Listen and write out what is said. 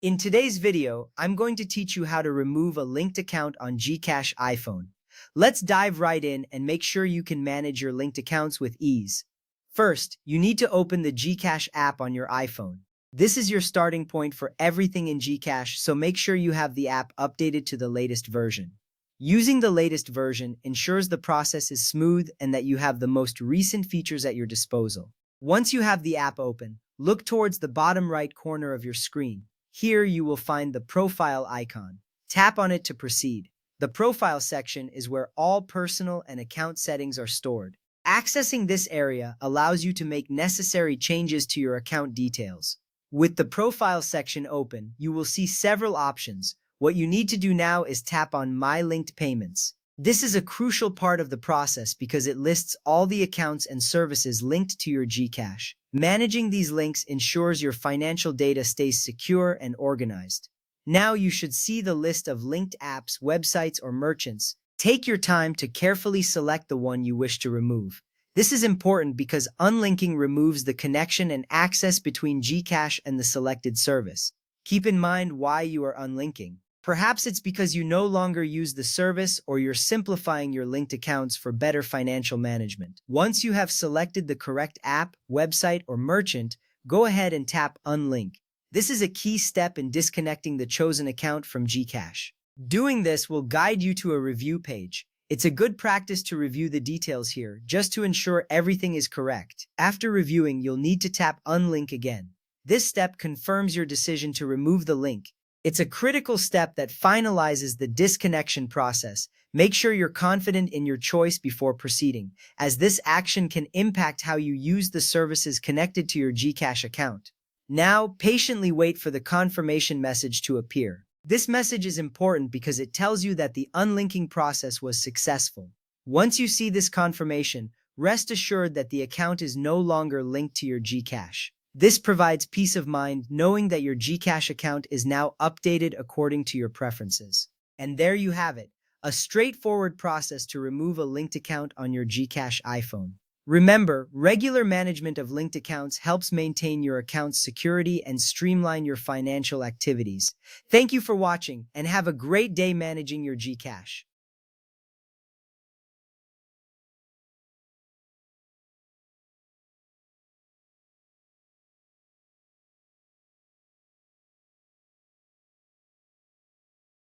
In today's video, I'm going to teach you how to remove a linked account on GCash iPhone. Let's dive right in and make sure you can manage your linked accounts with ease. First, you need to open the GCash app on your iPhone. This is your starting point for everything in GCash, so make sure you have the app updated to the latest version. Using the latest version ensures the process is smooth and that you have the most recent features at your disposal. Once you have the app open, look towards the bottom right corner of your screen. Here you will find the profile icon. Tap on it to proceed. The profile section is where all personal and account settings are stored. Accessing this area allows you to make necessary changes to your account details. With the profile section open, you will see several options. What you need to do now is tap on My Linked Payments. This is a crucial part of the process because it lists all the accounts and services linked to your GCash. Managing these links ensures your financial data stays secure and organized. Now you should see the list of linked apps, websites, or merchants. Take your time to carefully select the one you wish to remove. This is important because unlinking removes the connection and access between GCash and the selected service. Keep in mind why you are unlinking. Perhaps it's because you no longer use the service or you're simplifying your linked accounts for better financial management. Once you have selected the correct app, website, or merchant, go ahead and tap Unlink. This is a key step in disconnecting the chosen account from GCash. Doing this will guide you to a review page. It's a good practice to review the details here, just to ensure everything is correct. After reviewing, you'll need to tap Unlink again. This step confirms your decision to remove the link. It's a critical step that finalizes the disconnection process. Make sure you're confident in your choice before proceeding, as this action can impact how you use the services connected to your GCash account. Now, patiently wait for the confirmation message to appear. This message is important because it tells you that the unlinking process was successful. Once you see this confirmation, rest assured that the account is no longer linked to your GCash. This provides peace of mind knowing that your GCash account is now updated according to your preferences. And there you have it, a straightforward process to remove a linked account on your GCash iPhone. Remember, regular management of linked accounts helps maintain your account's security and streamline your financial activities. Thank you for watching and have a great day managing your GCash.